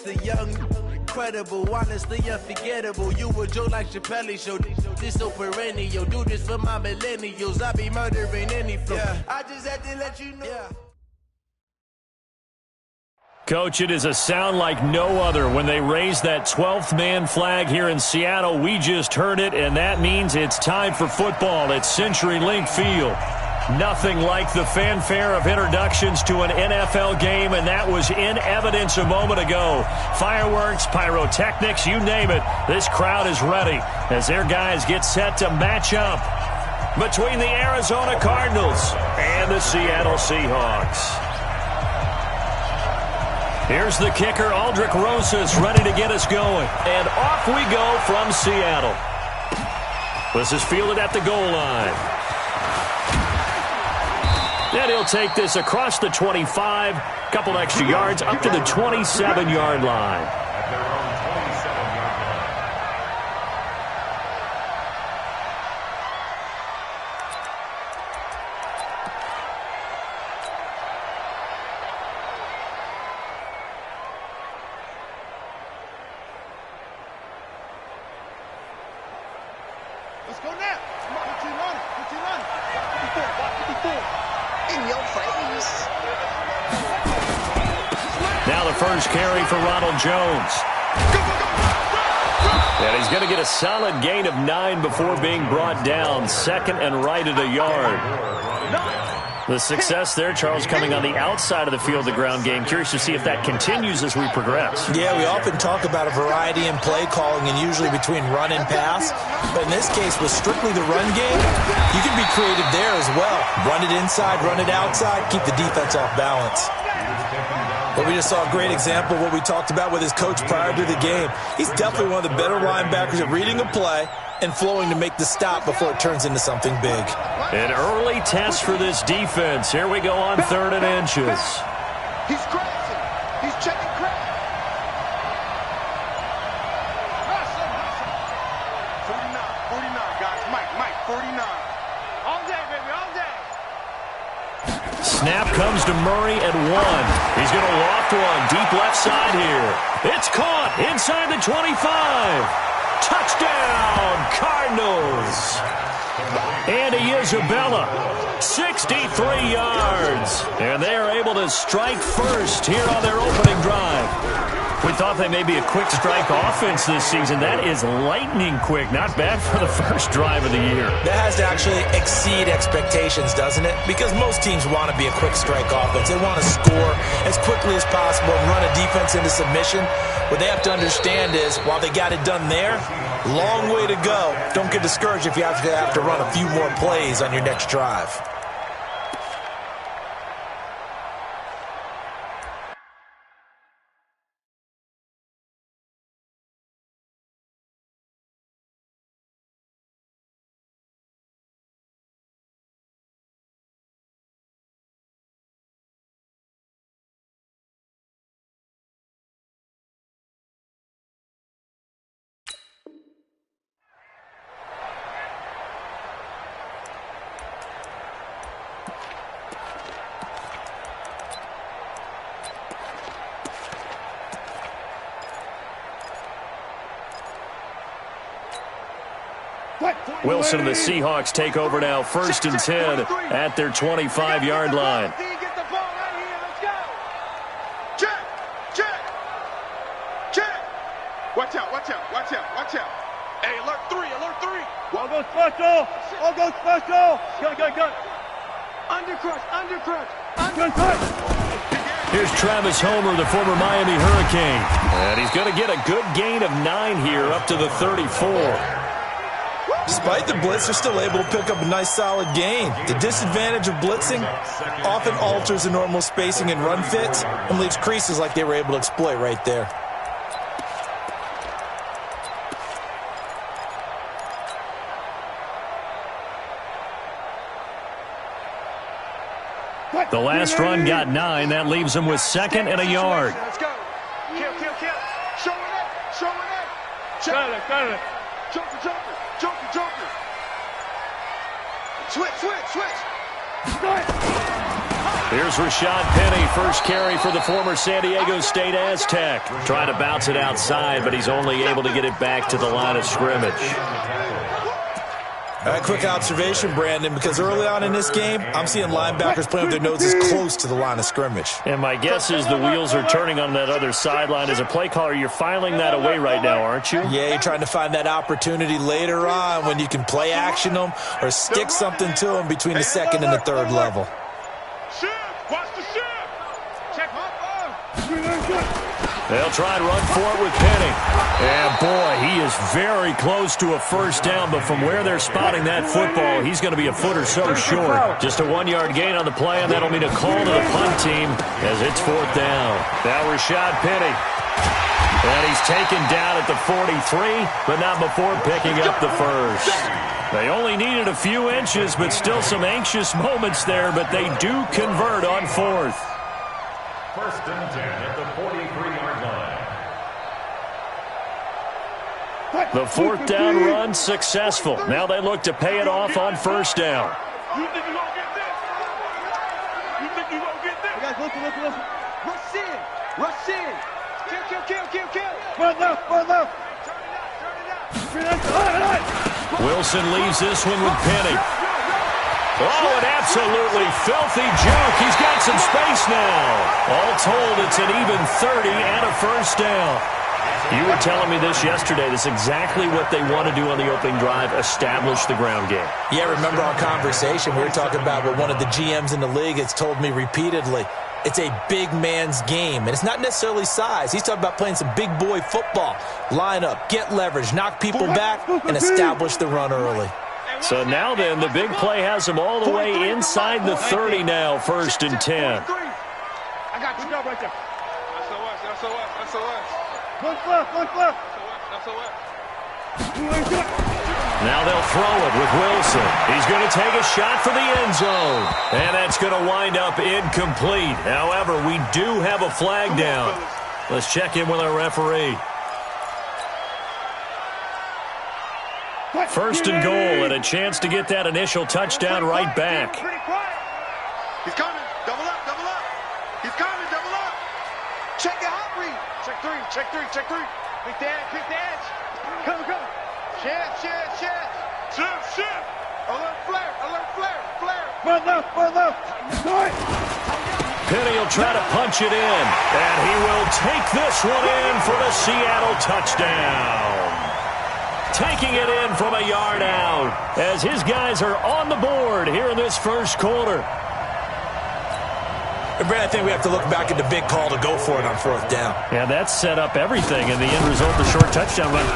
a young, incredible, honestly unforgettable. You a joke like Chappelle Show. This so perennial. Do this for my millennials. I be murdering any flow. Yeah. I just had to let you know. Yeah. Coach, it is a sound like no other when they raise that 12th man flag here in Seattle. We just heard it, and that means it's time for football at CenturyLink Field. Nothing like the fanfare of introductions to an NFL game, and that was in evidence a moment ago. Fireworks, pyrotechnics, you name it. This crowd is ready as their guys get set to match up between the Arizona Cardinals and the Seattle Seahawks. Here's the kicker, Aldrich Rosas, ready to get us going. And off we go from Seattle. This is fielded at the goal line. And he'll take this across the 25, couple extra yards, up to the 27-yard line. Let's go now. Come on, put your line. 54. In your face. Now the first carry for Ronald Jones. And he's going to get a solid gain of 9 before being brought down. Second and right at a yard. The success there, Charles, coming on the outside of the field, the ground game. Curious to see if that continues as we progress. Yeah, we often talk about a variety in play calling and usually between run and pass. But in this case, with strictly the run game, you can be creative there as well. Run it inside, run it outside, keep the defense off balance. But we just saw a great example of what we talked about with his coach prior to the game. He's definitely one of the better linebackers at reading a play and flowing to make the stop before it turns into something big. An early test for this defense. Here we go on 3rd and inches. He's crazy. He's checking crazy. 49, guys. Mike, 49. All day, baby, all day. Snap comes to Murray at 1. He's going to loft one deep left side here. It's caught inside the 25. Touchdown, Cardinals. Andy Isabella, 63 yards. And they are able to strike first here on their opening drive. We thought they may be a quick strike offense this season. That is lightning quick. Not bad for the first drive of the year. That has to actually exceed expectations, doesn't it? Because most teams want to be a quick strike offense. They want to score as quickly as possible and run a defense into submission. What they have to understand is, while they got it done there, long way to go. Don't get discouraged if you have to run a few more plays on your next drive. Wilson and the Seahawks take over now, 1st and 10 at their 25-yard line. Check. Watch out. Hey, alert 3. We'll go special. Go. Undercrush. Here's Travis Homer, the former Miami Hurricane. And he's going to get a good gain of 9 here up to the 34. Despite the blitz, they're still able to pick up a nice solid gain. The disadvantage of blitzing often alters the normal spacing and run fits and leaves creases like they were able to exploit right there. The last run got 9. That leaves him with 2nd and a yard. Let's go. Kill. Show it up. Got it. Joker. Switch. Here's Rashad Penny, first carry for the former San Diego State Aztec. Trying to bounce it outside, but he's only able to get it back to the line of scrimmage. Quick observation, Brandon, because early on in this game, I'm seeing linebackers playing with their noses close to the line of scrimmage. And my guess is the wheels are turning on that other sideline. As a play caller, you're filing that away right now, aren't you? Yeah, you're trying to find that opportunity later on when you can play action them or stick something to them between the second and the third level. Watch the ship. Check They'll try and run for it with Penny. And, boy, he is very close to a first down, but from where they're spotting that football, he's going to be a foot or so short. Just a 1-yard gain on the play, and that'll mean a call to the punt team as it's fourth down. Now Rashad Penny. And he's taken down at the 43, but not before picking up the first. They only needed a few inches, but still some anxious moments there, but they do convert on fourth. First and 10 at the 43-yard line. The fourth down run successful. Now they look to pay it off on first down. You think you're going to get this? You think you're going to get this? Guys, listen. Rush in. Rush in. Kill. Run left. Turn it out. Wilson leaves this one with Penny. Oh, an absolutely filthy juke. He's got some space now. All told, it's an even 30 and a first down. You were telling me this yesterday. This is exactly what they want to do on the opening drive, establish the ground game. Yeah, remember our conversation? We were talking about what one of the GMs in the league has told me repeatedly. It's a big man's game, and it's not necessarily size. He's talking about playing some big boy football. Line up, get leverage, knock people back, and establish the run early. So now then, the big play has them all the way inside the 30 now, first and 10. I got you. Right there. That's the West. One left. Now they'll throw it with Wilson. He's going to take a shot for the end zone. And that's going to wind up incomplete. However, we do have a flag down. Let's check in with our referee. First and goal, and a chance to get that initial touchdown right back. He's coming. Double up. He's coming. Double up. Check the hot read. Check three. Big dash. Come. Shit. Alert flare. Run left. Penny will try to punch it in, and he will take this one in for the Seattle touchdown. Taking it in from a yard out as his guys are on the board here in this first quarter. And Brad, I think we have to look back at the big call to go for it on fourth down. Yeah, that set up everything, and the end result, the short touchdown. But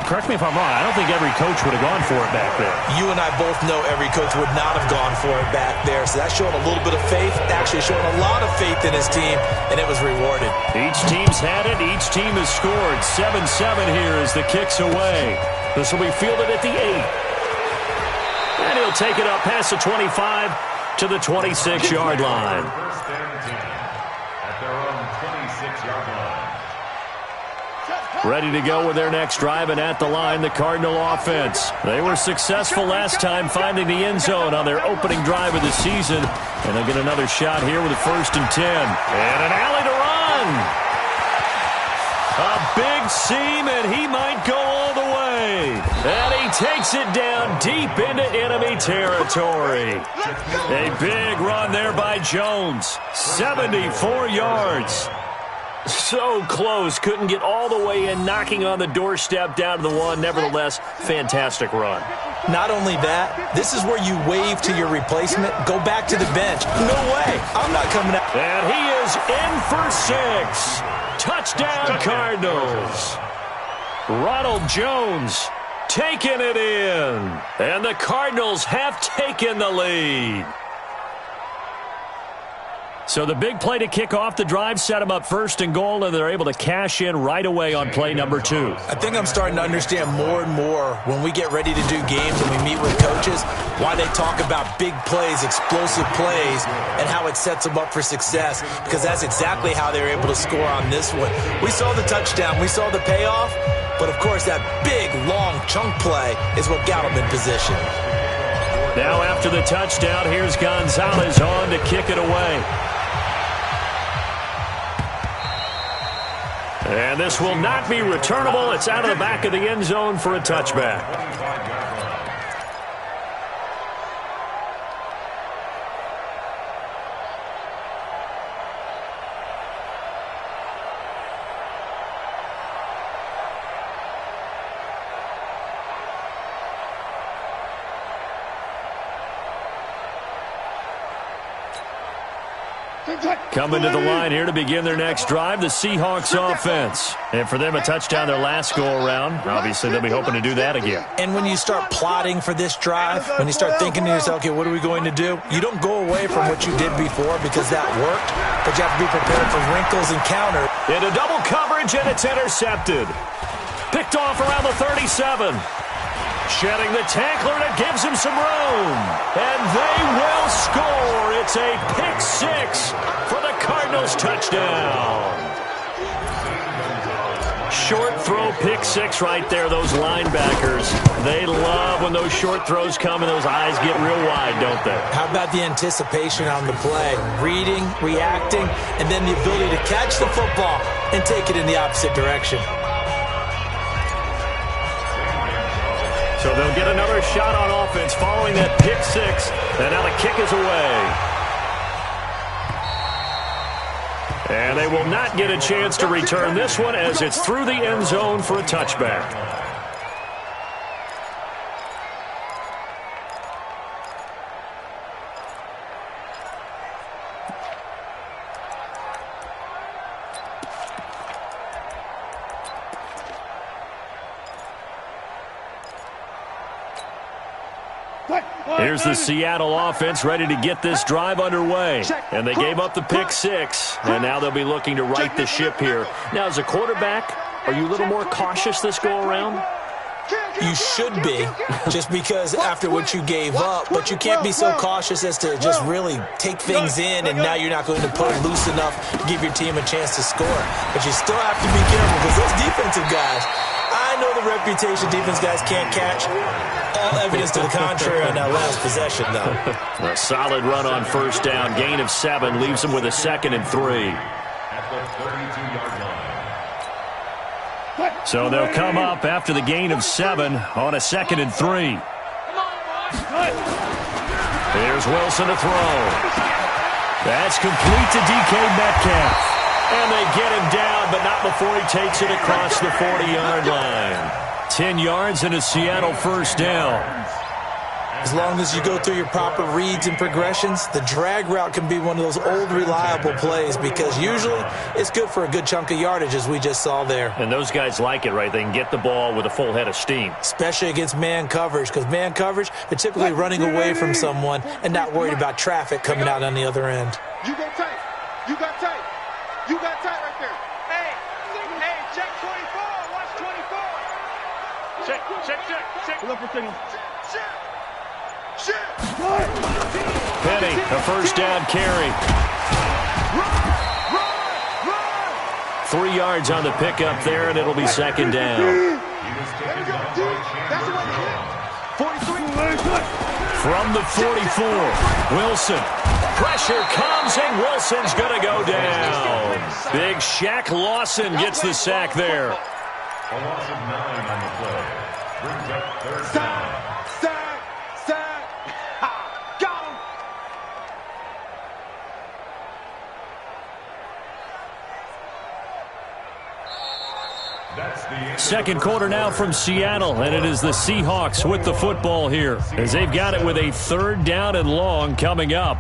correct me if I'm wrong, I don't think every coach would have gone for it back there. You and I both know every coach would not have gone for it back there, so that's showing a little bit of faith, actually showing a lot of faith in his team, and it was rewarded. Each team's had it. Each team has scored. 7-7 here as the kick's away. This will be fielded at the 8. And he'll take it up past the 25 to the 26-yard line. First and 10 at their own 26-yard line. Ready to go with their next drive, and at the line, the Cardinal offense. They were successful last time finding the end zone on their opening drive of the season. And they'll get another shot here with a first and 10. And an alley to run. A big seam, and he might go all the way. And he takes it down deep into enemy territory. A big run there by Jones. 74 yards. So close, couldn't get all the way in, knocking on the doorstep down to the 1. Nevertheless, fantastic run. Not only that, this is where you wave to your replacement, go back to the bench. No way, I'm not coming out. And he is in for 6. Touchdown, Cardinals. Ronald Jones taking it in. And the Cardinals have taken the lead. So the big play to kick off the drive set them up first and goal, and they're able to cash in right away on play number 2. I think I'm starting to understand more and more when we get ready to do games and we meet with coaches why they talk about big plays, explosive plays, and how it sets them up for success, because that's exactly how they were able to score on this one. We saw the touchdown, we saw the payoff, but of course that big, long chunk play is what got them in position. Now after the touchdown, here's Gonzalez on to kick it away. And this will not be returnable. It's out of the back of the end zone for a touchback. Coming to the line here to begin their next drive, the Seahawks offense. And for them, a touchdown their last go-around. Obviously, they'll be hoping to do that again. And when you start plotting for this drive, when you start thinking to yourself, okay, what are we going to do? You don't go away from what you did before because that worked, but you have to be prepared for wrinkles and counter. Into double coverage, and it's intercepted. Picked off around the 37. Shedding the tackler, and it gives him some room. And they will score. It's a pick six for the Cardinals touchdown. Short throw pick six right there, those linebackers. They love when those short throws come and those eyes get real wide, don't they? How about the anticipation on the play? Reading, reacting, and then the ability to catch the football and take it in the opposite direction. So they'll get another shot on offense following that pick six. And now the kick is away. And they will not get a chance to return this one as it's through the end zone for a touchback. Here's the Seattle offense ready to get this drive underway. And they gave up the pick six. And now they'll be looking to right the ship here. Now, as a quarterback, are you a little more cautious this go-around? You should be, just because after what you gave up. But you can't be so cautious as to just really take things in, and now you're not going to put it loose enough to give your team a chance to score. But you still have to be careful because those defensive guys, I know the reputation defense guys can't catch. All evidence to the contrary on that last possession, though. A solid run on first down. Gain of 7 leaves them with a 2nd and 3. At the 32-yard line. So they'll come up after the gain of 7 on a 2nd and 3. Here's Wilson to throw. That's complete to DK Metcalf. And they get him down, but not before he takes it across the 40-yard line. 10 yards and a Seattle first down. As long as you go through your proper reads and progressions, the drag route can be one of those old reliable plays because usually it's good for a good chunk of yardage, as we just saw there. And those guys like it, right? They can get the ball with a full head of steam. Especially against man coverage, because man coverage, they're typically running away from someone and not worried about traffic coming out on the other end. You go tight. You got tight. You got tight right there. Hey, check 24. Watch 24. Check. Look for Kenny. Penny, a first down carry. 3 yards on the pickup there, and it'll be 2nd down. From the 44, Wilson. Pressure comes, and Wilson's going to go down. Big Shaq Lawson gets the sack there. A loss of 9 on the play. Brings up 3rd down. Sack. Got him. That's the end. Second quarter now from Seattle, and it is the Seahawks with the football here as they've got it with a 3rd down and long coming up.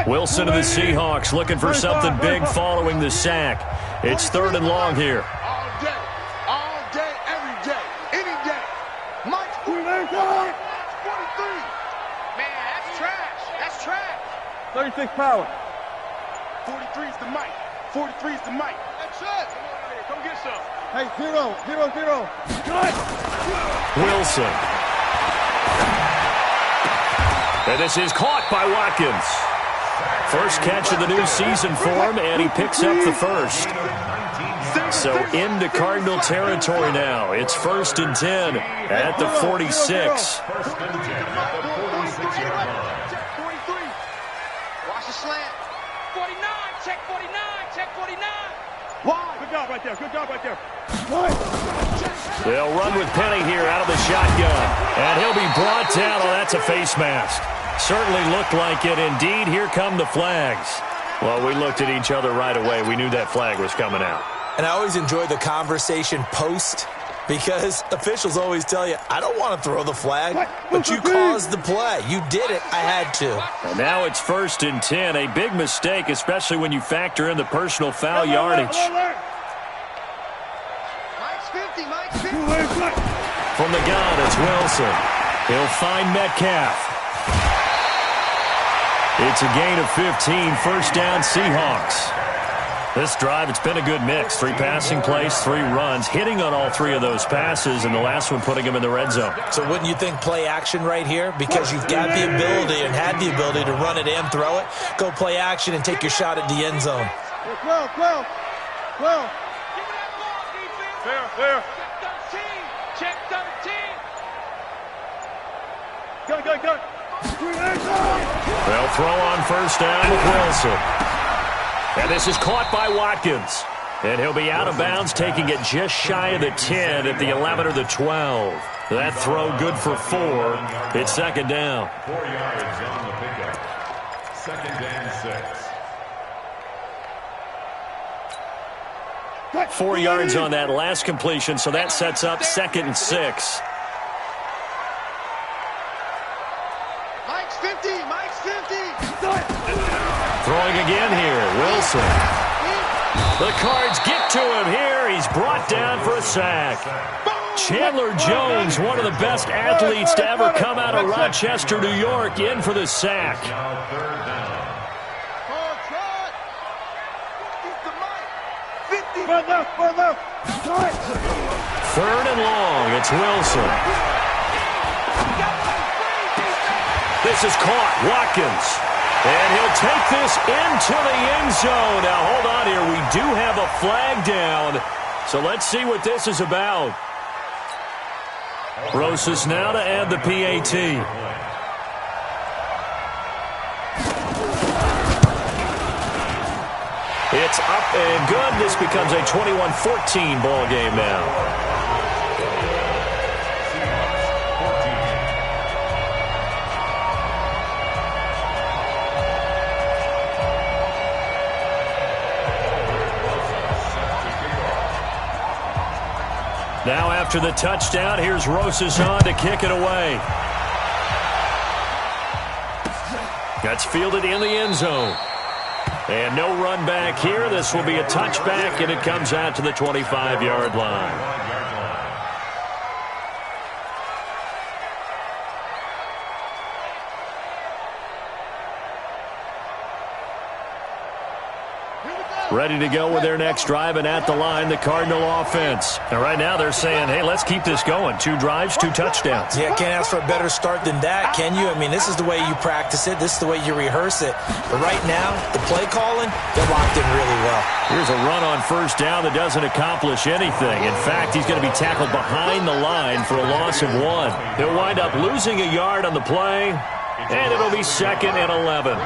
Wilson of the Seahawks looking for something big following the sack. It's 3rd and long here. All day, every day, any day. Mike, 43. Man, that's trash. 36 power. 43 is the mic. 43 is the mic. That's it. Come get some. Hey, 0. Wilson. And this is caught by Watkins. First catch of the new season for him, and he picks up the first. So into Cardinal territory now. It's 1st and 10 at the 46. First and 10 at the 46-yard line. Check 43. Watch the slant. 49. Check 49. Check 49. Wide. Good job right there. Good job right there. They'll run with Penny here out of the shotgun. And he'll be brought down. Oh, that's a face mask. Certainly looked like it. Indeed, here come the flags. Well, we looked at each other right away. We knew that flag was coming out. And I always enjoy the conversation post because officials always tell you, I don't want to throw the flag, but you caused the play. You did it. I had to. And now it's 1st and 10. A big mistake, especially when you factor in the personal foul yardage. Mike's 50. Mike's 50. From the gun, it's Wilson. He'll find Metcalf. It's a gain of 15. First down, Seahawks. This drive, it's been a good mix. 3 passing plays, 3 runs, hitting on all 3 of those passes, and the last one putting him in the red zone. So wouldn't you think play action right here? Because you've got the ability and had the ability to run it and throw it. Go play action and take your shot at the end zone. 12. Fair. Check 13. Go. They'll throw on first down with Wilson. And this is caught by Watkins. And he'll be out of bounds, taking it just shy of the 10 at the 11 or the 12. That throw good for 4. It's 2nd down. 4 yards on the pickup. 2nd and 6. 4 yards on that last completion, so that sets up 2nd and 6. Mike's 50. Throwing again here, Wilson. The Cards get to him here. He's brought down for a sack. Chandler Jones, one of the best athletes to ever come out of Rochester, New York, in for the sack. Now 3rd down. Third and long, it's Wilson. This is caught, Watkins. And he'll take this into the end zone. Now, hold on here. We do have a flag down. So let's see what this is about. Rosas now to add the PAT. It's up and good. This becomes a 21-14 ball game now. Now after the touchdown, here's Rosas on to kick it away. That's fielded in the end zone. And no run back here. This will be a touchback, and it comes out to the 25-yard line. Ready to go with their next drive, and at the line, the Cardinal offense. And right now they're saying, hey, let's keep this going. 2 drives, 2 touchdowns. Yeah, can't ask for a better start than that, can you? I mean, this is the way you practice it. This is the way you rehearse it. But right now, the play calling, they're locked in really well. Here's a run on first down that doesn't accomplish anything. In fact, he's going to be tackled behind the line for a loss of 1. He'll wind up losing a yard on the play, and it'll be 2nd and 11.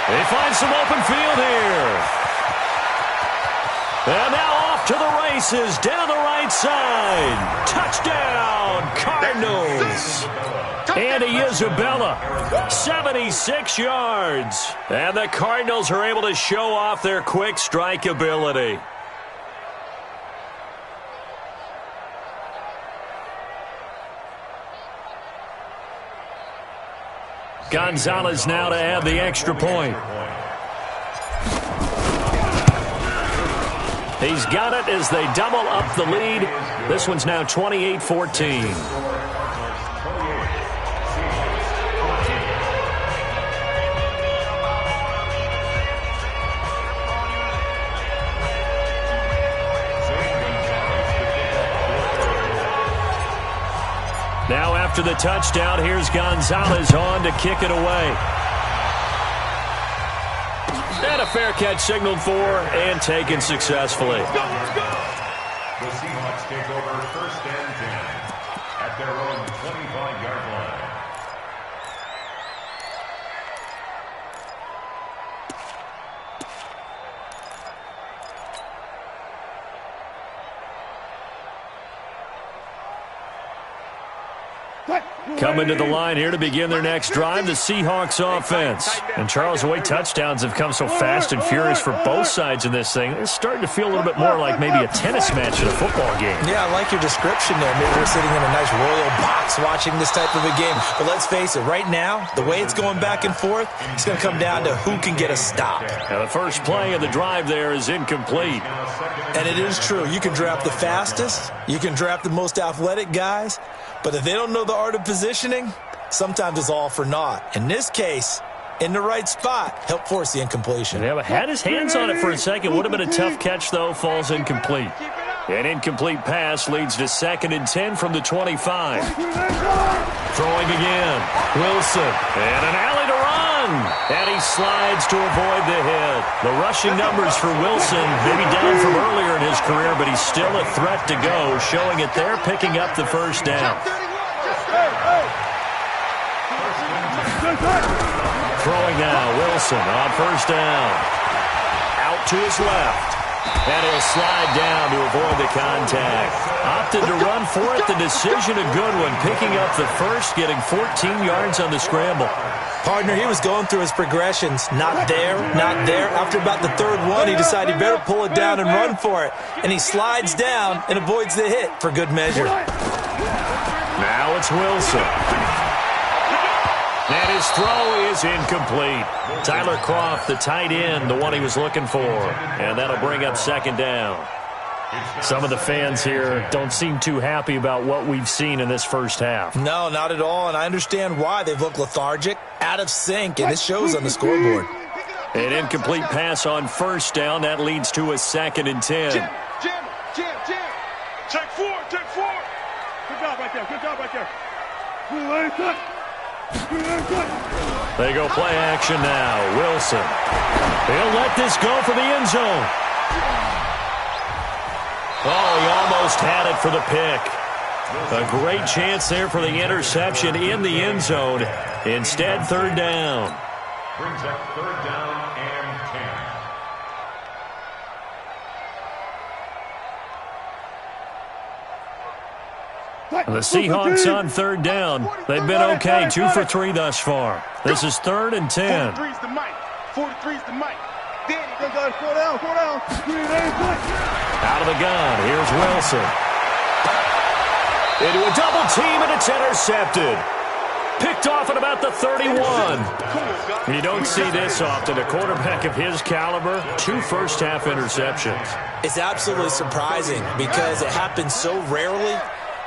They find some open field here. And now off to the races down the right side. Touchdown, Cardinals. Andy Isabella, 76 yards. And the Cardinals are able to show off their quick strike ability. Gonzalez now to add the extra point. He's got it as they double up the lead. This one's now 28-14. after the touchdown. Here's Gonzalez on to kick it away. And a fair catch signaled for and taken successfully. The Seahawks take over 1st and 10 at their own 25-yard line. Coming to the line here to begin their next drive, the Seahawks offense. And Charles, the way touchdowns have come so fast and furious for both sides in this thing, it's starting to feel a little bit more like maybe a tennis match in a football game. Yeah, I like your description there. Maybe we're sitting in a nice royal box watching this type of a game. But let's face it, right now, the way it's going back and forth, it's going to come down to who can get a stop. Now the first play of the drive there is incomplete. And it is true. You can draft the fastest. You can draft the most athletic guys. But if they don't know the art of positioning, sometimes it's all for naught. In this case, in the right spot, help force the incompletion. Yeah, but had his hands on it for a second. Would have been a tough catch, though. Falls incomplete. An incomplete pass leads to 2nd and 10 from the 25. Throwing again. Wilson. And an alley to run. And he slides to avoid the hit. The rushing numbers for Wilson, maybe down from earlier in his career, but he's still a threat to go, showing it there, picking up the first down. Throwing now, Wilson on 1st down. Out to his left. And he'll slide down to avoid the contact. Opted to run for it. The decision a good one. Picking up the first, getting 14 yards on the scramble. Partner, he was going through his progressions. Not there, not there. After about the 3rd one, he decided he better pull it down and run for it. And he slides down and avoids the hit for good measure. Now it's Wilson. And his throw is incomplete. Tyler Croft, the tight end, the one he was looking for. And that'll bring up 2nd down. Some of the fans here don't seem too happy about what we've seen in this first half. No, not at all, and I understand why. They've looked lethargic, out of sync, and it shows on the scoreboard. An incomplete pass on 1st down. That leads to a 2nd and 10. Jim. Check 4. Good job right there. They go play action now. Wilson. He'll let this go for the end zone. Oh, he almost had it for the pick. A great chance there for the interception in the end zone. Instead, 3rd down. Brings up 3rd down and 10. The Seahawks on 3rd down. They've been okay, 2 for 3 thus far. This is 3rd and 10. 43's the mic. 43's the mic. Danny, go down. Out of the gun, here's Wilson. Into a double team, and it's intercepted. Picked off at about the 31. You don't see this often. A quarterback of his caliber, 2 first-half interceptions. It's absolutely surprising because it happens so rarely.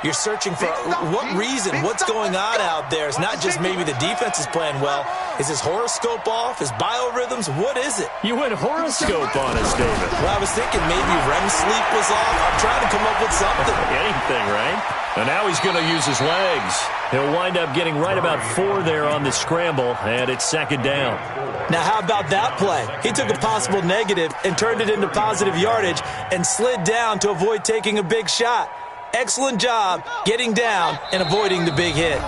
You're searching for what reason, what's going on out there. It's not just maybe the defense is playing well. Is his horoscope off? His biorhythms? What is it? You went horoscope on us, David. Well, I was thinking maybe REM sleep was off. I'm trying to come up with something. Anything, right? And now he's going to use his legs. He'll wind up getting right about 4 there on the scramble, and it's 2nd down. Now, how about that play? He took a possible negative and turned it into positive yardage and slid down to avoid taking a big shot. Excellent job getting down and avoiding the big hit.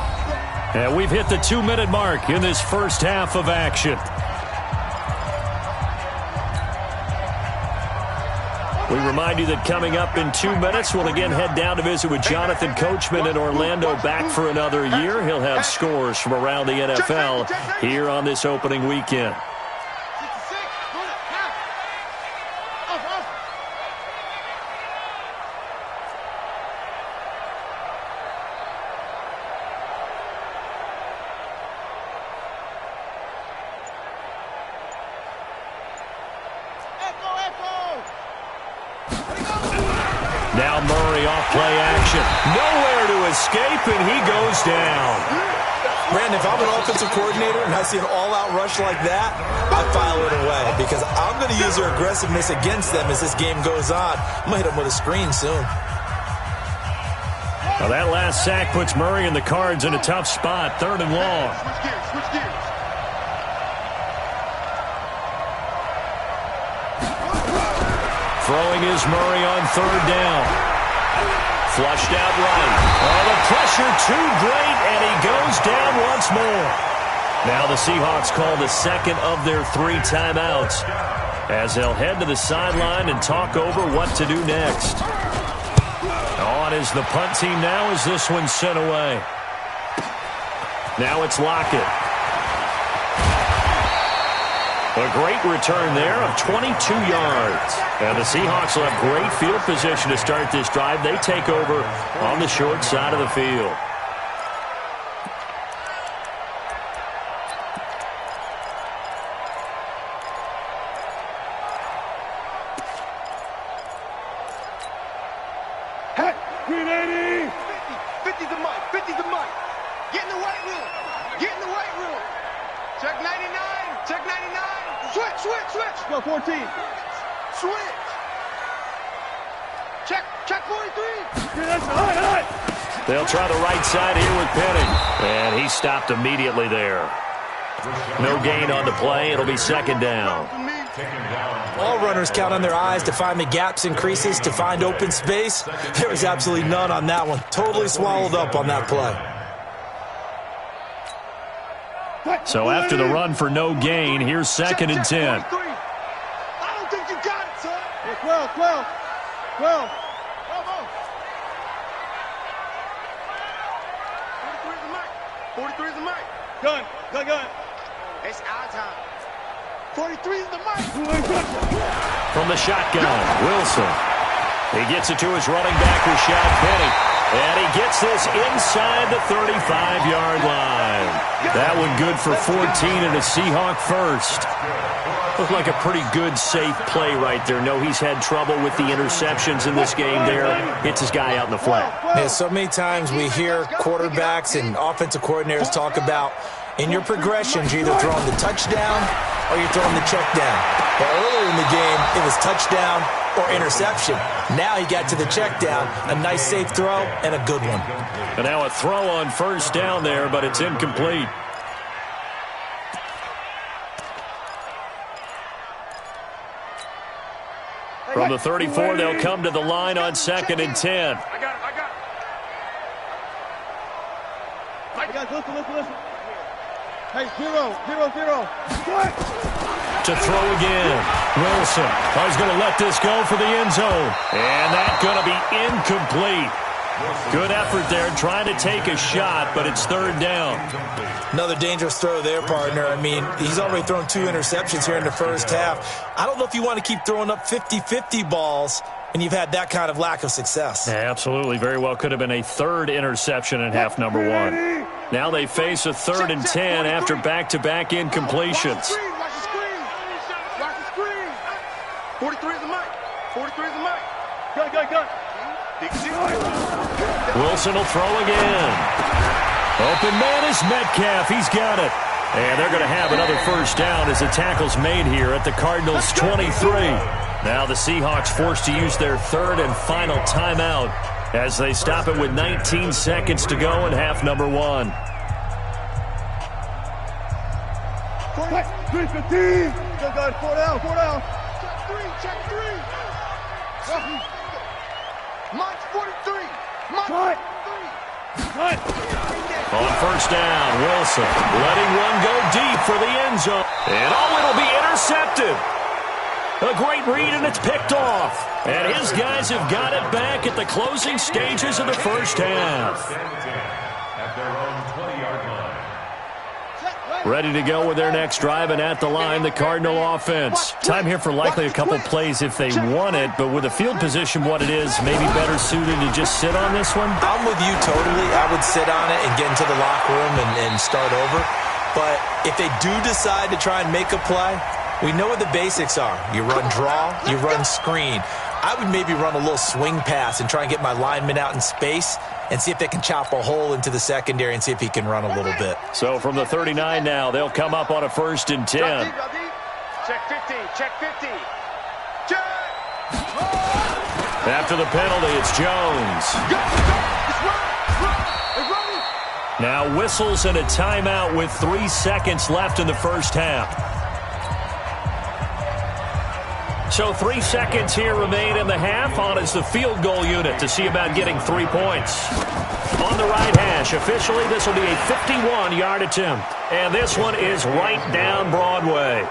And we've hit the 2-minute mark in this first half of action. We remind you that coming up in 2 minutes, we'll again head down to visit with Jonathan Coachman in Orlando, back for another year. He'll have scores from around the NFL here on this opening weekend. Now Murray off play action. Nowhere to escape, and he goes down. Brandon, if I'm an offensive coordinator and I see an all-out rush like that, I file it away because I'm going to use their aggressiveness against them as this game goes on. I'm going to hit them with a screen soon. Well, that last sack puts Murray and the Cards in a tough spot, 3rd and long. Switch gears, switch gears. Throwing is Murray on 3rd down. Flushed out right. Oh, the pressure too great, and he goes down once more. Now the Seahawks call the second of their 3 timeouts as they'll head to the sideline and talk over what to do next. On is the punt team now as this one's sent away. Now it's Lockett. A great return there of 22 yards. And the Seahawks will have great field position to start this drive. They take over on the short side of the field. Hey, 380. 50 the mic, 50 the mic. Get in the weight room. Get in the weight room. Check 99, check 99. Switch, switch, switch. Go 14. Switch. Check 43. They'll try the right side here with Penny. And he stopped immediately there. No gain on the play. It'll be 2nd down. All runners count on their eyes to find the gaps and creases, to find open space. There was absolutely none on that one. Totally swallowed up on that play. So after the run for no gain, here's 2nd and 10. I don't think you got it, son. 12. 12 on. 43 is the mic. 43 is the mic. Gun. It's our time. 43 is the mic. From the shotgun, Wilson. He gets it to his running back, Rashad Penny. And he gets this inside the 35-yard line. That one good for 14 and a Seahawk first. Looked like a pretty good, safe play right there. No, he's had trouble with the interceptions in this game there. Hits his guy out in the flat. Yeah, so many times we hear quarterbacks and offensive coordinators talk about in your progressions, you're either throwing the touchdown or you're throwing the check down. But earlier in the game, it was touchdown or interception. Now he got to the check down. A nice safe throw and a good one. And now a throw on 1st down there, but it's incomplete. From the 34, they'll come to the line on 2nd and 10. I got it. Listen. Hey, 0. To throw again. Wilson. He's going to let this go for the end zone. And that's going to be incomplete. Good effort there trying to take a shot, but it's 3rd down. Another dangerous throw there, partner. I mean, he's already thrown 2 interceptions here in the first half. I don't know if you want to keep throwing up 50-50 balls when you've had that kind of lack of success. Yeah, absolutely. Very well could have been a 3rd interception in half number 1. Now they face a 3rd and 10 after back-to-back incompletions. Watch the screen. 43 is the mic. 43 is the mic. Gun. Wilson will throw again. Open man is Metcalf. He's got it. And they're going to have another 1st down as the tackle's made here at the Cardinals' 23. Now the Seahawks forced to use their 3rd and final timeout as they stop it with 19 seconds to go in half number 1. 3-15. Go. 4 down. Check 3. Mike's 43. Mike. On 1st down, Wilson letting one go deep for the end zone. And it'll be intercepted. A great read, and it's picked off. And his guys have got it back at the closing stages of the first half. At their own 20-yard line. Ready to go with their next drive, and at the line, the Cardinal offense. Time here for likely a couple plays if they want it, but with the field position what it is, maybe better suited to just sit on this one? I'm with you totally. I would sit on it and get into the locker room and start over. But if they do decide to try and make a play, we know what the basics are. You run draw, you run screen. I would maybe run a little swing pass and try and get my lineman out in space and see if they can chop a hole into the secondary and see if he can run a little bit. So from the 39 now, they'll come up on a 1st and 10. Check 50. Check. After the penalty, it's Jones. Go. It's right. Now whistles and a timeout with 3 seconds left in the first half. So 3 seconds here remain in the half. On is the field goal unit to see about getting 3 points. On the right hash, officially this will be a 51-yard attempt. And this one is right down Broadway.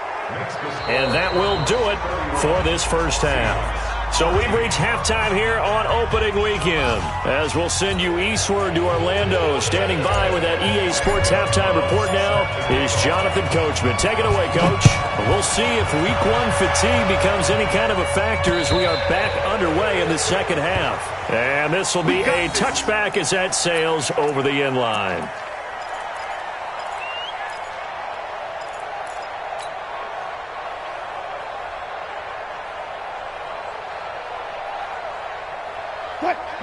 And that will do it for this first half. So we've reached halftime here on opening weekend. As we'll send you eastward to Orlando. Standing by with that EA Sports halftime report now is Jonathan Coachman. Take it away, Coach. We'll see if Week 1 fatigue becomes any kind of a factor as we are back underway in the second half. And this will be a touchback as that sails over the end line.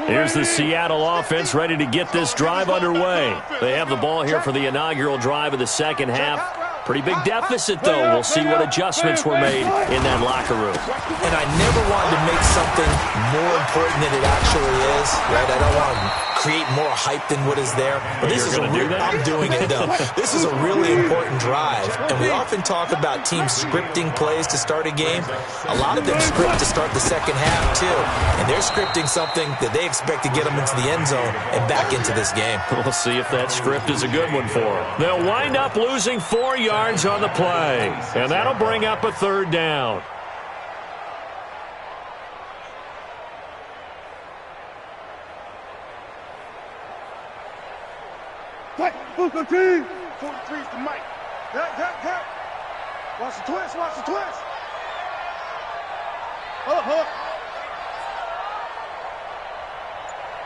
Here's the Seattle offense ready to get this drive underway. They have the ball here for the inaugural drive of the second half. Pretty big deficit, though. We'll see what adjustments were made in that locker room. And I never wanted to make something more important than it actually is, right? I don't want to create more hype than what is there. But this is I'm doing it, though. This is a really important drive. And we often talk about teams scripting plays to start a game. A lot of them script to start the second half, too. And they're scripting something that they expect to get them into the end zone and back into this game. We'll see if that script is a good one for them. They'll wind up losing 4 yards on the play. And that'll bring up a third down. Fight! Booker team! 43's the mic. Hurt. Watch the twist, watch the twist. Hold up.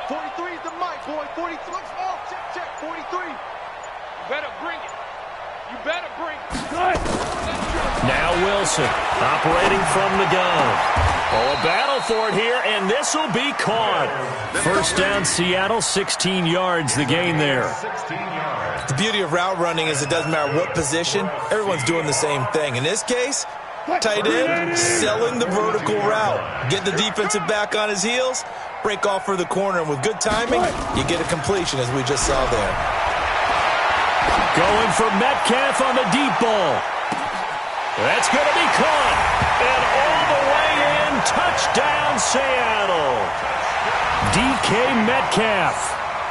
43's the mic, boy. 43. Oh, check. 43. You better bring it. You better bring it. Now Wilson operating from the gun. Oh, a battle for it here, and this will be caught. First down, Seattle, 16 yards, the gain there. 16 yards. The beauty of route running is it doesn't matter what position. Everyone's doing the same thing. In this case, tight end, selling the vertical route. Get the defensive back on his heels, break off for the corner, and with good timing, you get a completion as we just saw there. Going for Metcalf on the deep ball. That's going to be caught. And all the way in, touchdown Seattle. DK Metcalf,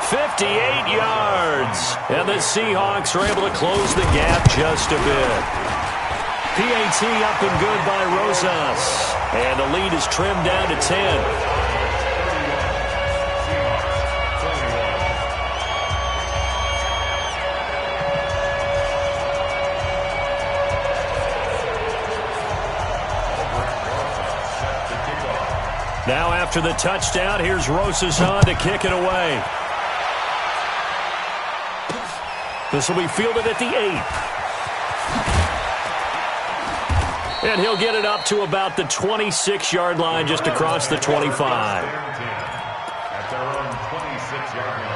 58 yards. And the Seahawks are able to close the gap just a bit. PAT up and good by Rosas. And the lead is trimmed down to 10. Now after the touchdown, here's Rosas on to kick it away. This will be fielded at the 8. And he'll get it up to about the 26-yard line, just across the 25. At their own 26-yard line.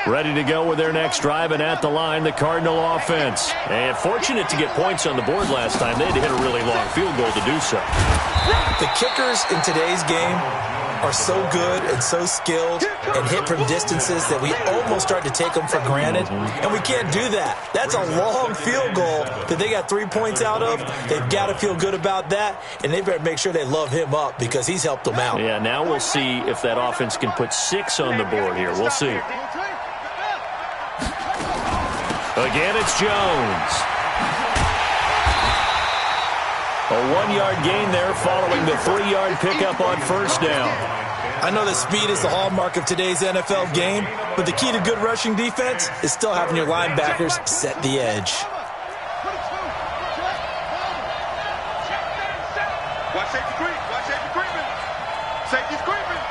Ready to go with their next drive, and at the line, the Cardinal offense. And fortunate to get points on the board last time. They had to hit a really long field goal to do so. The kickers in today's game are so good and so skilled and hit from distances that we almost start to take them for granted. And we can't do that. That's a long field goal that they got 3 points out of. They've got to feel good about that, and they better make sure they love him up because he's helped them out. Yeah, now we'll see if that offense can put 6 on the board here. We'll see. Again, it's Jones. A 1-yard gain there following the 3-yard pickup on first down. I know that speed is the hallmark of today's NFL game, but the key to good rushing defense is still having your linebackers set the edge. Watch safety creep. Watch safety creeping. Safety's creeping.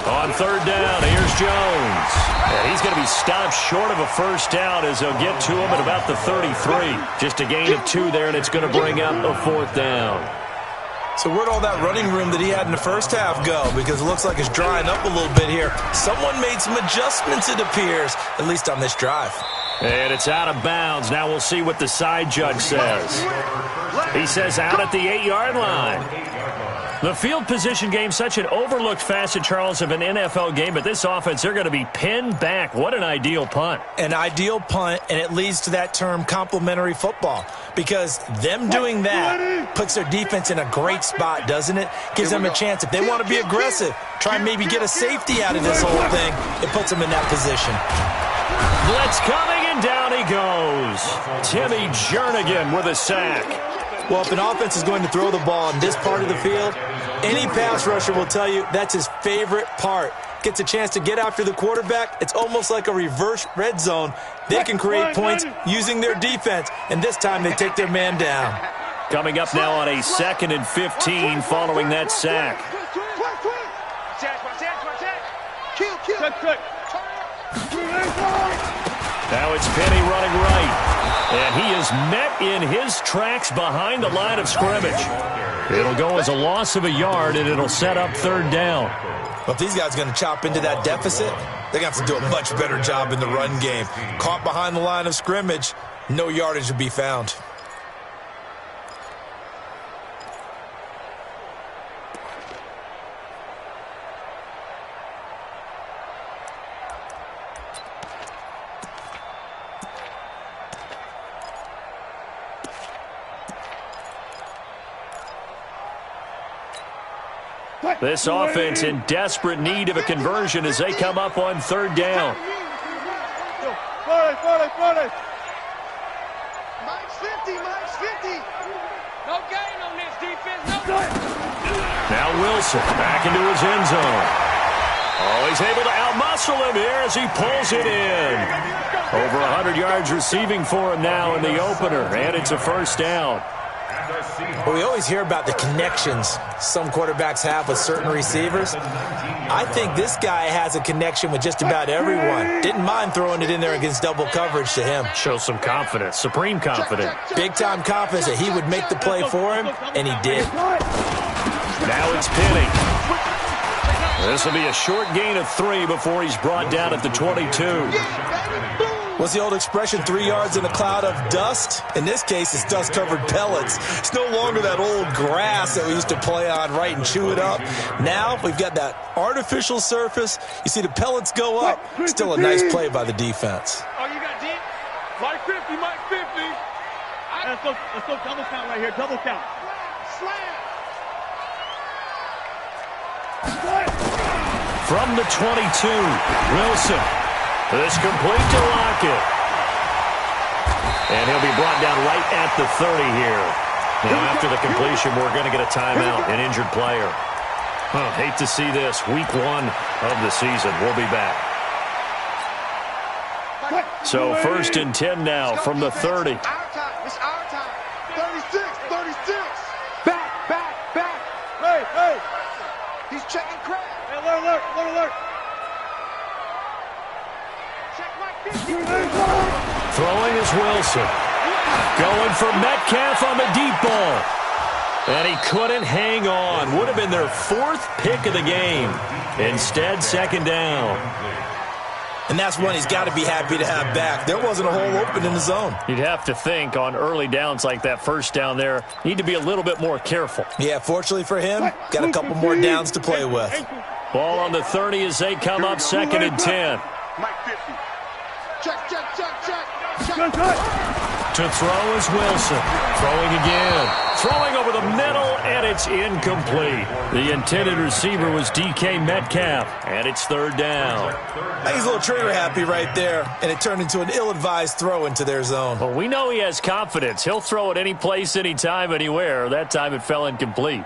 On third down, here's Jones. And he's going to be stopped short of a first down as they'll get to him at about the 33. Just a gain of 2 there, and it's going to bring up a 4th down. So where'd all that running room that he had in the first half go? Because it looks like it's drying up a little bit here. Someone made some adjustments, it appears, at least on this drive. And it's out of bounds. Now we'll see what the side judge says. He says out at the 8-yard line. The field position game, such an overlooked facet, Charles, of an NFL game, but this offense, they're going to be pinned back. What an ideal punt. An ideal punt, and it leads to that term complementary football, because them doing that puts their defense in a great spot, doesn't it? Gives them a chance. If they want to be aggressive, try and maybe get a safety out of this whole thing, it puts them in that position. Blitz coming, and down he goes. Timmy Jernigan with a sack. Well, if an offense is going to throw the ball in this part of the field, any pass rusher will tell you that's his favorite part. Gets a chance to get after the quarterback. It's almost like a reverse red zone. They can create points using their defense, and this time they take their man down. Coming up now on a 2nd and 15 following that sack. Now it's Penny running right. And he is met in his tracks behind the line of scrimmage. It'll go as a loss of a yard, and it'll set up 3rd down. Well, if these guys are going to chop into that deficit, they're going to have to do a much better job in the run game. Caught behind the line of scrimmage, no yardage to be found. This offense in desperate need of a conversion as they come up on 3rd down. Mike's 50, Mike's 50. No gain on this defense. No. Now Wilson back into his end zone. Oh, he's able to outmuscle him here as he pulls it in. Over 100 yards receiving for him now in the opener, and it's a 1st down. Well, we always hear about the connections some quarterbacks have with certain receivers. I think this guy has a connection with just about everyone. Didn't mind throwing it in there against double coverage to him. Shows some confidence, supreme confidence. Big-time confidence that he would make the play for him, and he did. Now it's Penny. This will be a short gain of 3 before he's brought down at the 22. What's the old expression, 3 yards in a cloud of dust? In this case, it's dust-covered pellets. It's no longer that old grass that we used to play on, right, and chew it up. Now we've got that artificial surface. You see the pellets go up. Still a nice play by the defense. Oh, you got deep? Mike 50, Mike 50. Let's go double count right here, double count. Slam. From the 22, Wilson. This complete to Lockett. And he'll be brought down right at the 30 here. Now, after the completion, we're going to get a timeout, an injured player. Hate to see this. Week 1 of the season. We'll be back. So 1st and 10 now from the 30. It's our time. 36. Back. Hey. He's checking crap. Hey, alert. Throwing is Wilson. Going for Metcalf on the deep ball. And he couldn't hang on. Would have been their 4th pick of the game. Instead, 2nd down. And that's one he's got to be happy to have back. There wasn't a hole open in the zone. You'd have to think on early downs like that 1st down there, need to be a little bit more careful. Yeah, fortunately for him, got a couple more downs to play with. Ball on the 30 as they come up 2nd and 10. Mike 50. Check. To throw is Wilson. Throwing again. Throwing over the middle, and it's incomplete. The intended receiver was DK Metcalf, and it's 3rd down. I think he's a little trigger happy right there, and it turned into an ill-advised throw into their zone. Well, we know he has confidence. He'll throw it any place, anytime, anywhere. That time it fell incomplete.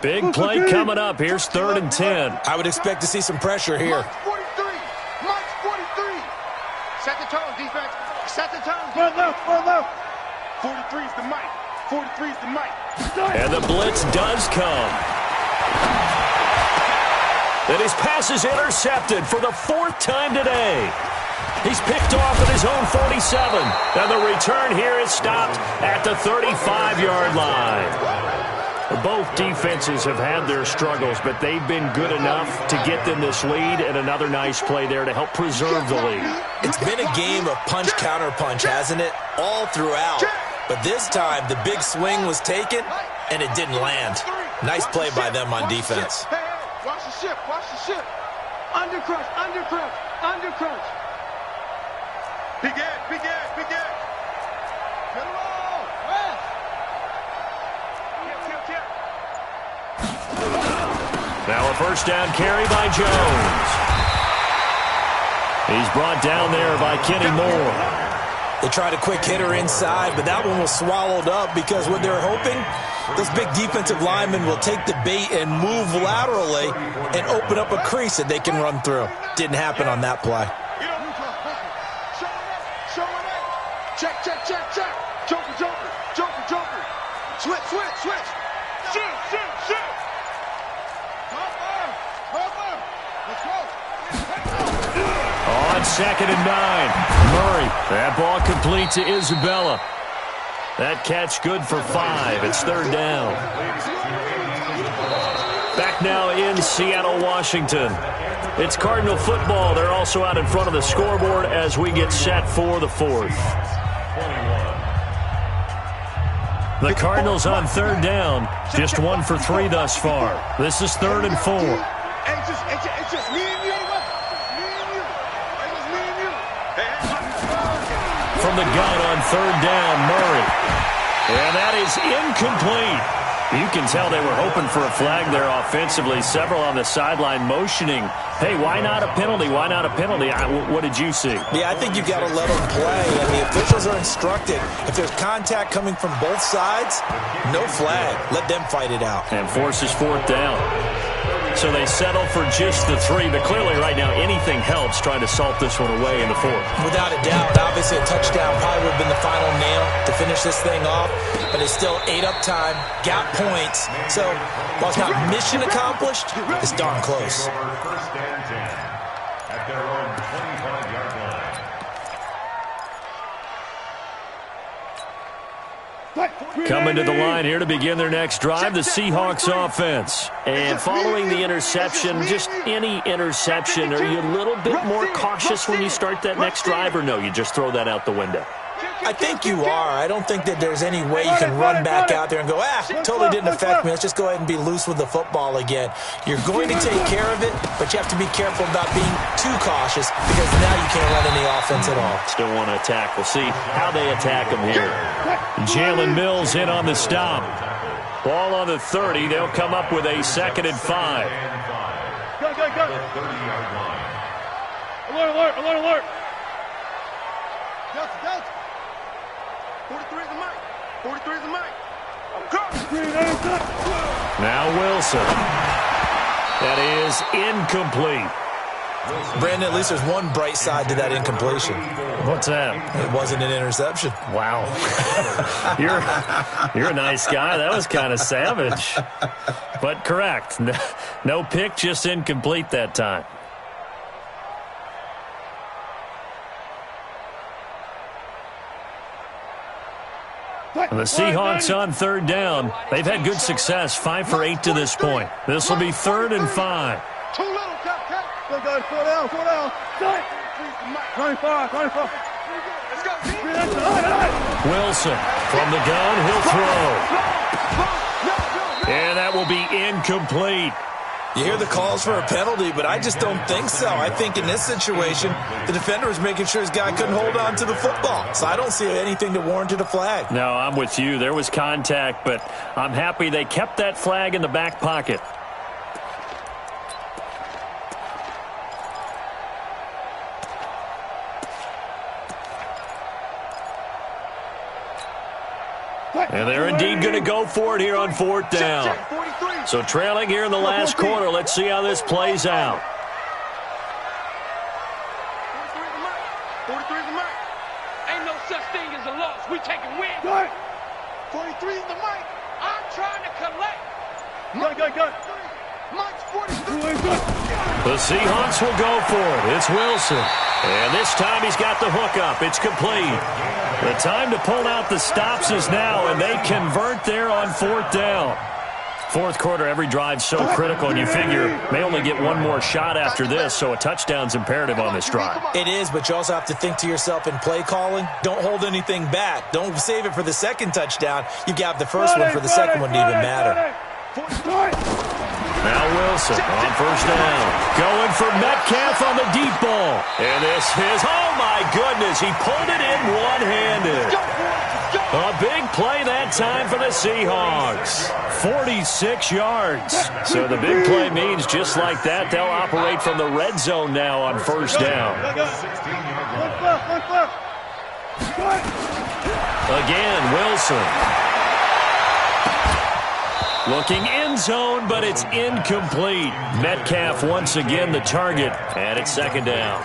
Big play coming up. Here's 3rd and 10. I would expect to see some pressure here. Mike's 43. Set the tone, defense. Set the tone. Run left. 43 is the Mike. 43 is the Mike. And the blitz does come. And his pass is intercepted for the 4th time today. He's picked off at his own 47. And the return here is stopped at the 35-yard line. Both defenses have had their struggles, but they've been good enough to get them this lead, and another nice play there to help preserve the lead. It's been a game of punch-counter-punch, hasn't it? All throughout. But this time, the big swing was taken, and it didn't land. Nice play by them on defense. Hey, watch the ship, watch the ship. Under crunch, under crunch, under crunch. Big edge, big edge, big edge. Get him all. Rest. Tip. Now a first down carry by Jones. He's brought down there by Kenny Moore. They tried a quick hitter inside, but that one was swallowed up because what they're hoping, those big defensive linemen will take the bait and move laterally and open up a crease that they can run through. Didn't happen on that play. Check. Joker. Switch. Shoot. Hopper. Let's go. On 2nd and 9, Murray. That ball complete to Isabella. That catch good for 5. It's 3rd down. Back now in Seattle, Washington. It's Cardinal football. They're also out in front of the scoreboard as we get set for the 4th. The Cardinals on 3rd down. Just 1 for 3 thus far. This is 3rd and 4. It's just me and you. From the gun on 3rd down, Murray. And that is incomplete. You can tell they were hoping for a flag there offensively. Several on the sideline motioning, hey, why not a penalty? Why not a penalty? What did you see? Yeah, I think you've got to let them play. And the officials are instructed, if there's contact coming from both sides, no flag. Let them fight it out. And forces 4th down. So they settle for just the 3, but clearly right now anything helps trying to salt this one away in the 4th. Without a doubt, obviously a touchdown probably would have been the final nail to finish this thing off, but it's still 8 up time, got points. So while it's not mission accomplished, it's darn close. First and 10 at their own 25-yard line. Coming to the line here to begin their next drive, the Seahawks offense. And following the interception, just any interception, are you a little bit more cautious when you start that next drive, or no, you just throw that out the window? I think you are. I don't think that there's any way you can run back out there and go, totally didn't affect me. Let's just go ahead and be loose with the football again. You're going to take care of it, but you have to be careful about being too cautious because now you can't run any offense at all. Still want to attack. We'll see how they attack them here. Jalen Mills in on the stop. Ball on the 30. They'll come up with a 2nd and 5. Go. 30-yard line. Alert. Delta. 43 is the mic. 43 is the mic. I'm coming. Now Wilson. That is incomplete. Brandon, at least there's one bright side to that incompletion. What's that? It wasn't an interception. Wow. You're a nice guy. That was kind of savage. But correct. No pick, just incomplete that time. The Seahawks on 3rd down. They've had good success, 5 for 8 to this point. This will be 3rd and 5. Too little, Cat. Go, guys. Slow down. 25. Let's go. Wilson from the gun. He'll throw. And that will be incomplete. You hear the calls for a penalty, but I just don't think so. I think in this situation, the defender was making sure his guy couldn't hold on to the football. So I don't see anything that warranted a flag. No, I'm with you. There was contact, but I'm happy they kept that flag in the back pocket. And they're indeed going to go for it here on 4th down. So trailing here in the last quarter. Let's see how this plays out. 43 is the mic. Ain't no such thing as a loss. We taking wins. 43 is the mic. I'm trying to collect. Go. Mike's 43. The Seahawks will go for it. It's Wilson. And this time he's got the hook up. It's complete. The time to pull out the stops is now, and they convert there on 4th down. Fourth quarter, every drive so critical, and you figure may only get one more shot after this, so a touchdown's imperative on this drive. It is, but you also have to think to yourself in play calling, don't hold anything back. Don't save it for the second touchdown. You got the first one for the second one to even matter. Now Wilson on 1st down. Going for Metcalf on the deep ball. And this is, oh my goodness, he pulled it in one-handed. A big play that time for the Seahawks. 46 yards. So the big play means just like that, they'll operate from the red zone now on 1st down. Again, Wilson. Looking end zone, but it's incomplete. Metcalf once again the target, and it's 2nd down.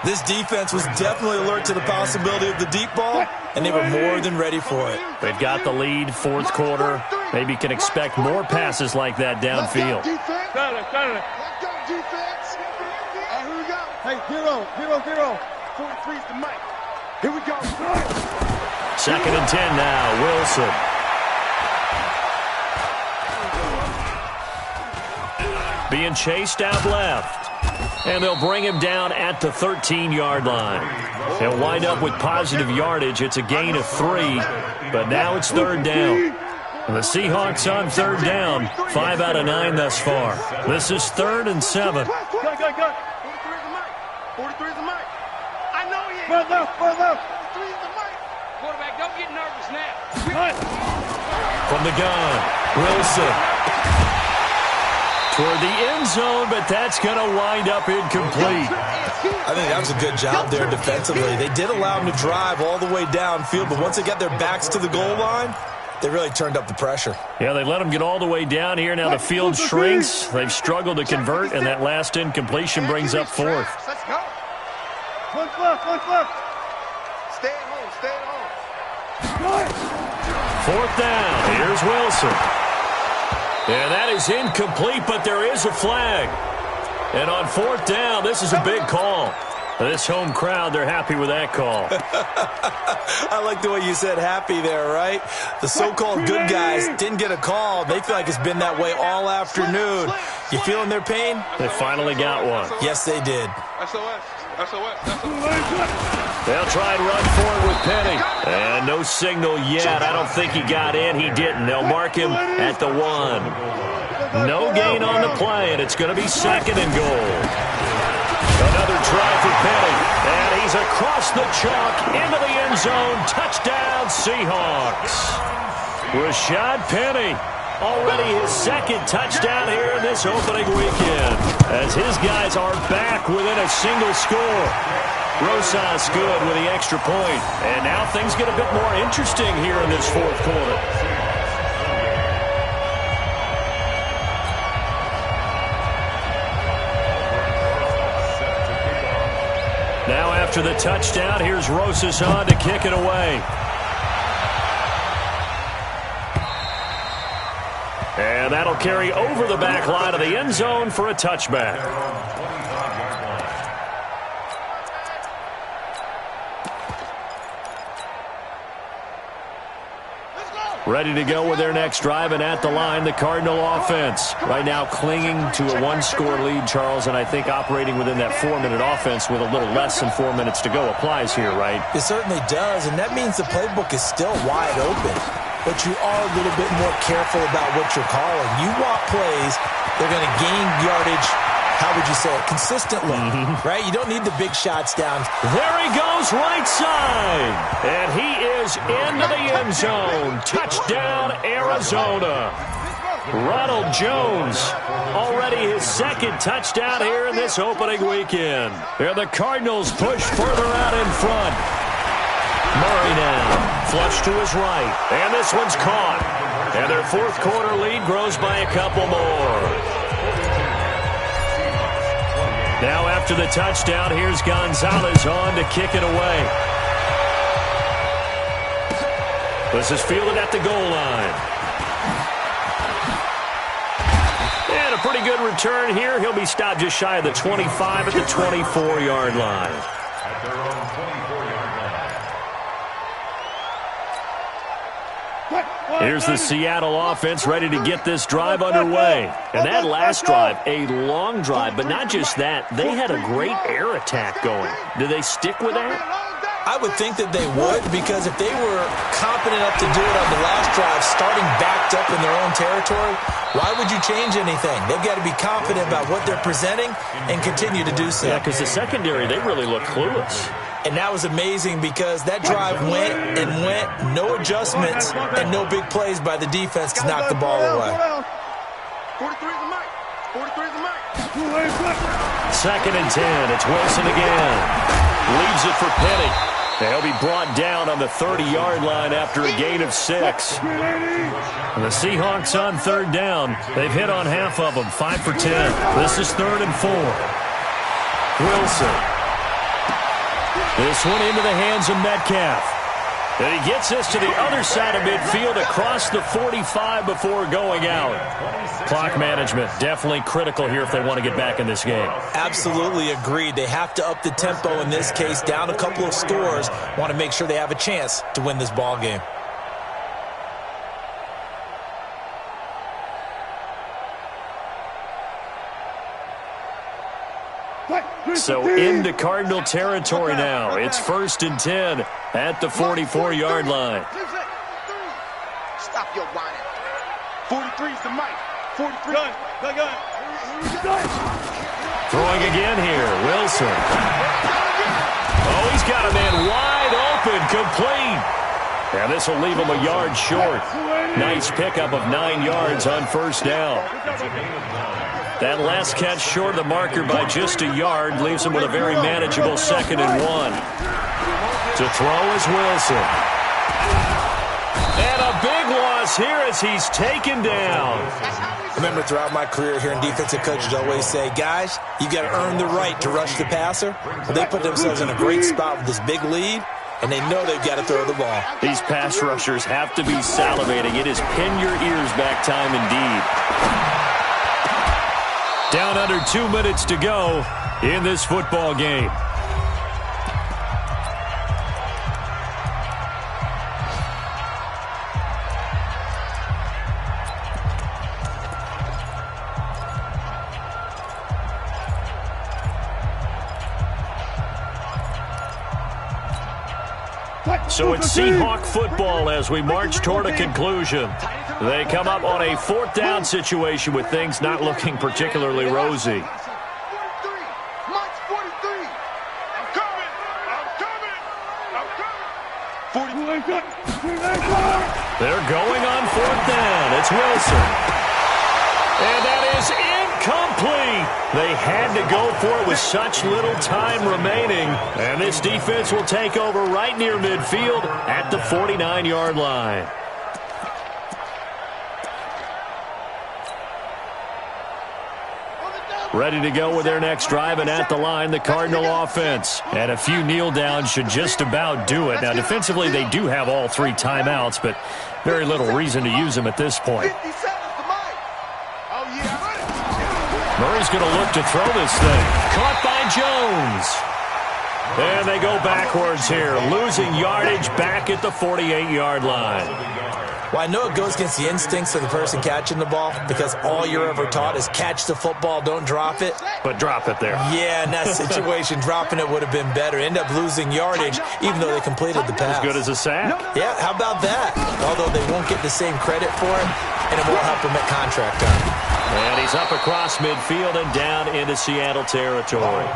This defense was definitely alert to the possibility of the deep ball, and they were more than ready for it. They've got the lead, 4th quarter. Maybe can expect more passes like that downfield. Let's go, defense. Here we go. Hey, 0. 43's the mic. Here we go. 2nd and 10 now, Wilson. Being chased out left. And they'll bring him down at the 13-yard line. He'll wind up with positive yardage. It's a gain of 3, but now it's 3rd down. And the Seahawks on 3rd down, 5 out of 9 thus far. This is 3rd and 7. Go. 43's the mic. 43's the mic. I know he ain't. 43's the mic. Quarterback, don't get nervous now. From the gun, Wilson. Toward the end zone, but that's going to wind up incomplete. I think that was a good job there defensively. They did allow them to drive all the way downfield, but once they got their backs to the goal line, they really turned up the pressure. Yeah, they let them get all the way down here. Now the field shrinks. They've struggled to convert, and that last incompletion brings up 4th. Let's go. One left. Stay at home. 4th down. Here's Wilson. And that is incomplete, but there is a flag. And on 4th down, this is a big call. This home crowd, they're happy with that call. I like the way you said happy there, right? The so-called good guys didn't get a call. They feel like it's been that way all afternoon. You feeling their pain? They finally got one. Yes, they did. SOS. They'll try and run forward with Penny. And no signal yet. I don't think he got in. He didn't. They'll mark him at the 1. No gain on the play, and it's going to be 2nd and goal. Another try for Penny. And he's across the chalk into the end zone. Touchdown, Seahawks. Rashad Penny. Already his 2nd touchdown here in this opening weekend, as his guys are back within a single score. Rosas good with the extra point. And now things get a bit more interesting here in this 4th quarter. Now after the touchdown, here's Rosas on to kick it away. And that'll carry over the back line of the end zone for a touchback. Ready to go with their next drive, and at the line, the Cardinal offense. Right now clinging to a 1-score lead, Charles, and I think operating within that 4-minute offense with a little less than 4 minutes to go applies here, right? It certainly does, and that means the playbook is still wide open. But you are a little bit more careful about what you're calling. You want plays, they're going to gain yardage, how would you say it, consistently, right? You don't need the big shots down. There he goes right side, and he is into the end zone. Touchdown, Arizona. Ronald Jones, already his 2nd touchdown here in this opening weekend. And the Cardinals push further out in front. Murray now, flush to his right, and this one's caught. And their 4th quarter lead grows by a couple more. Now after the touchdown, here's Gonzalez on to kick it away. This is fielded at the goal line. And a pretty good return here. He'll be stopped just shy of the 25 at the 24-yard line. their own 24-yard line. Here's the Seattle offense ready to get this drive underway. And that last drive, a long drive, but not just that. They had a great air attack going. Do they stick with that? I would think that they would, because if they were competent enough to do it on the last drive, starting backed up in their own territory, why would you change anything? They've got to be confident about what they're presenting and continue to do so. Yeah, because the secondary, they really look clueless. And that was amazing because that drive went and went, no adjustments and no big plays by the defense to knock the ball away. 43 is the mic. 43 is the mic. 2nd and 10. It's Wilson again. Leaves it for Penny. They'll be brought down on the 30-yard line after a gain of 6. And the Seahawks on 3rd down. They've hit on half of them, 5 for 10. This is 3rd and 4. Wilson. This one into the hands of Metcalf. And he gets this to the other side of midfield across the 45 before going out. Clock management definitely critical here if they want to get back in this game. Absolutely agreed. They have to up the tempo in this case, down a couple of scores. Want to make sure they have a chance to win this ball game. So into Cardinal territory now. It's 1st and 10 at the 44-yard line. Stop your whining. 43 is the mic. 43. Gun. Throwing again here. Wilson. Oh, he's got a man wide open. Complete. And this will leave him a yard short. Nice pickup of 9 yards on 1st down. That last catch short of the marker by just a yard leaves him with a very manageable 2nd and 1. To throw is Wilson. And a big loss here as he's taken down. I remember throughout my career hearing defensive coaches always say, guys, you got to earn the right to rush the passer. Well, they put themselves in a great spot with this big lead, and they know they've got to throw the ball. These pass rushers have to be salivating. It is pin your ears back time indeed. Down under 2 minutes to go in this football game. So it's Seahawk football as we march toward a conclusion. They come up on a 4th down situation with things not looking particularly rosy. 43. Mike's 43. I'm coming. 40. They're going on 4th down. It's Wilson. And that is incomplete. They had to go for it with such little time remaining. And this defense will take over right near midfield at the 49-yard line. Ready to go with their next drive, and at the line, the Cardinal offense. And a few kneel downs should just about do it. Now, defensively, they do have all 3 timeouts, but very little reason to use them at this point. Murray's going to look to throw this thing. Caught by Jones. And they go backwards here, losing yardage back at the 48-yard line. Well, I know it goes against the instincts of the person catching the ball because all you're ever taught is catch the football, don't drop it. But drop it there. Yeah, in that situation, dropping it would have been better. End up losing yardage even though they completed the pass. As good as a sack. Yeah, how about that? Although they won't get the same credit for it, and it won't help them at contract time. And he's up across midfield and down into Seattle territory.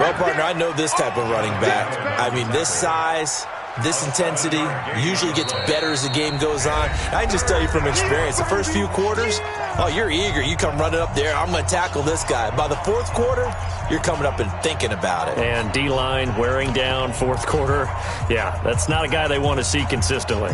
Well, partner, I know this type of running back. I mean, this size, this intensity usually gets better as the game goes on. I can just tell you from experience, the first few quarters, oh, you're eager. You come running up there, I'm going to tackle this guy. By the 4th quarter, you're coming up and thinking about it. And D-line wearing down 4th quarter. Yeah, that's not a guy they want to see consistently.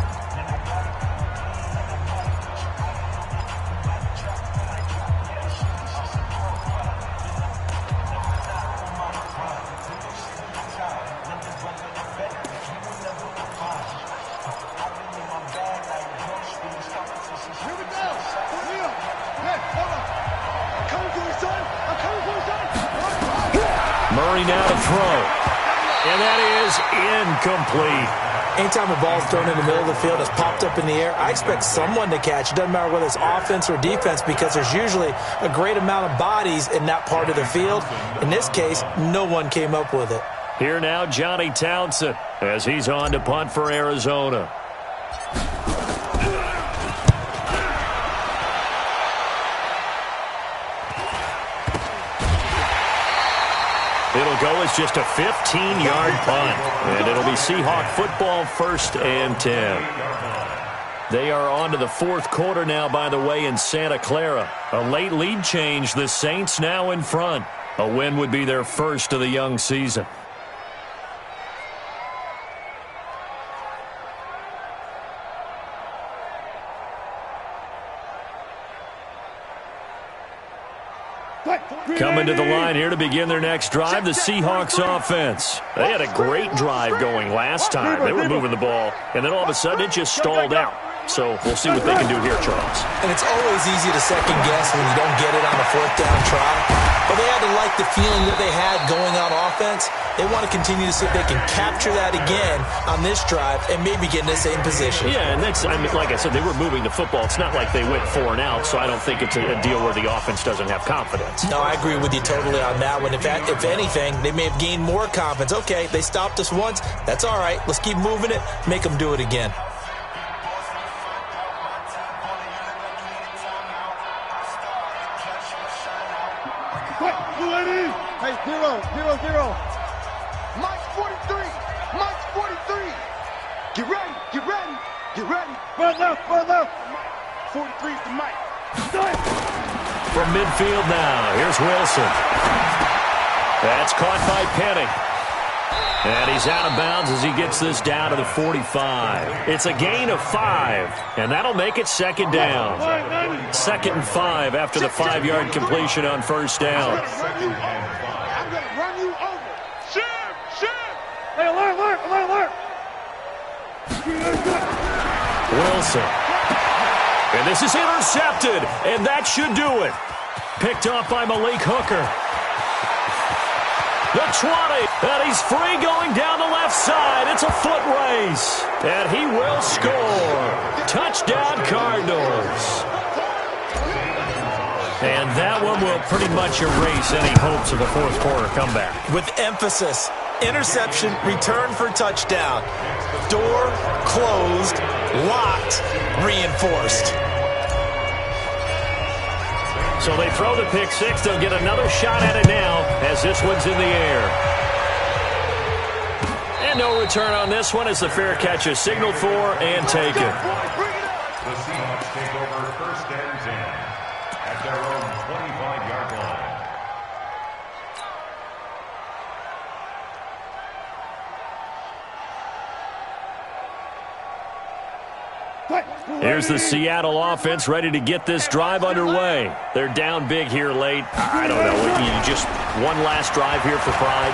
Murray now to throw. And that is incomplete. Anytime a ball's thrown in the middle of the field, it's popped up in the air, I expect someone to catch. It doesn't matter whether it's offense or defense, because there's usually a great amount of bodies in that part of the field. In this case, no one came up with it. Here now, Johnny Townsend, as he's on to punt for Arizona. It'll go as just a 15-yard punt, and it'll be Seahawk football, 1st and 10. They are on to the 4th quarter now, by the way, in Santa Clara. A late lead change. The Saints now in front. A win would be their first of the young season. Coming to the line here to begin their next drive, the Seahawks offense. They had a great drive going last time. They were moving the ball, and then all of a sudden it just stalled out. So we'll see what they can do here, Charles. And it's always easy to second guess when you don't get it on a 4th down try. But they had to like the feeling that they had going on offense. They want to continue to see if they can capture that again on this drive and maybe get in the same position. Yeah, and that's, I mean, like I said, they were moving the football. It's not like they went 4 and out, so I don't think it's a deal where the offense doesn't have confidence. No, I agree with you totally on that one. If anything, they may have gained more confidence. Okay, they stopped us once. That's all right. Let's keep moving it. Make them do it again. Hey, 0-0-0. Mike's 43. Mike's 43. Get ready. Get ready. Get ready. Run left. 43 to Mike. From midfield now, here's Wilson. That's caught by Penny. And he's out of bounds as he gets this down to the 45. It's a gain of 5, and that'll make it 2nd down. 2nd and 5 after the 5-yard completion on 1st down. I'm going to run you over. Shift. Hey, alert. Wilson. And this is intercepted, and that should do it. Picked off by Malik Hooker. The 20, and he's free going down the left side. It's a foot race, and he will score. Touchdown, Cardinals. And that one will pretty much erase any hopes of a 4th quarter comeback. With emphasis, interception, return for touchdown. Door closed, locked, reinforced. So they throw the pick 6. They'll get another shot at it now as this one's in the air. And no return on this one as the fair catch is signaled for and taken. The Seahawks take over 1st and 10 at their own 25-yard line. Here's the Seattle offense ready to get this drive underway. They're down big here late. I don't know. Just one last drive here for pride.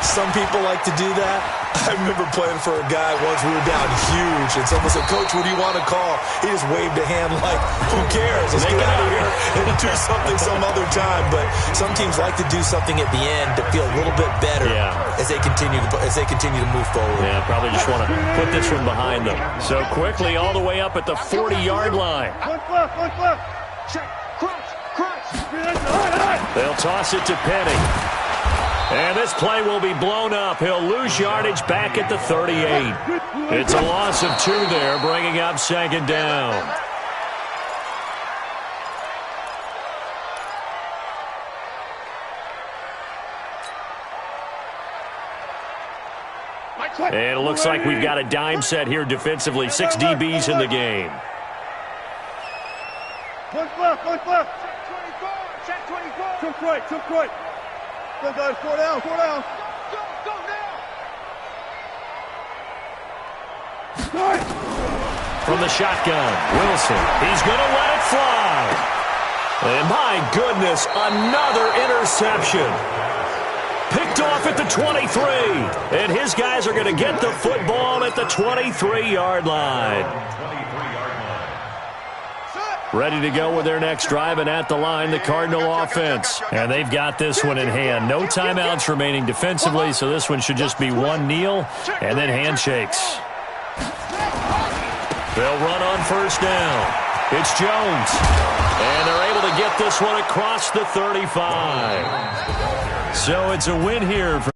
Some people like to do that. I remember playing for a guy once. We were down huge, and someone said, "Coach, what do you want to call?" He just waved a hand like, "Who cares? Let's get out of here and do something some other time." But some teams like to do something at the end to feel a little bit better as they continue to move forward. Yeah, probably just want to put this one behind them. So quickly, all the way up at the 40-yard line. One left. Check. Crunch. They'll toss it to Penny. And this play will be blown up. He'll lose yardage back at the 38. It's a loss of 2 there, bringing up 2nd down. And it looks like we've got a dime set here defensively. 6 DBs in the game. One left. Check 24. Took right. Go, guys. 4 down. Go now. From the shotgun, Wilson. He's going to let it fly. And my goodness, another interception. Picked off at the 23. And his guys are going to get the football at the 23-yard line. ready to go with their next drive, and at the line, the Cardinal offense. And they've got this one in hand. No timeouts remaining defensively, so this one should just be one kneel and then handshakes. They'll run on first down. It's Jones. And they're able to get this one across the 35. So it's a win here for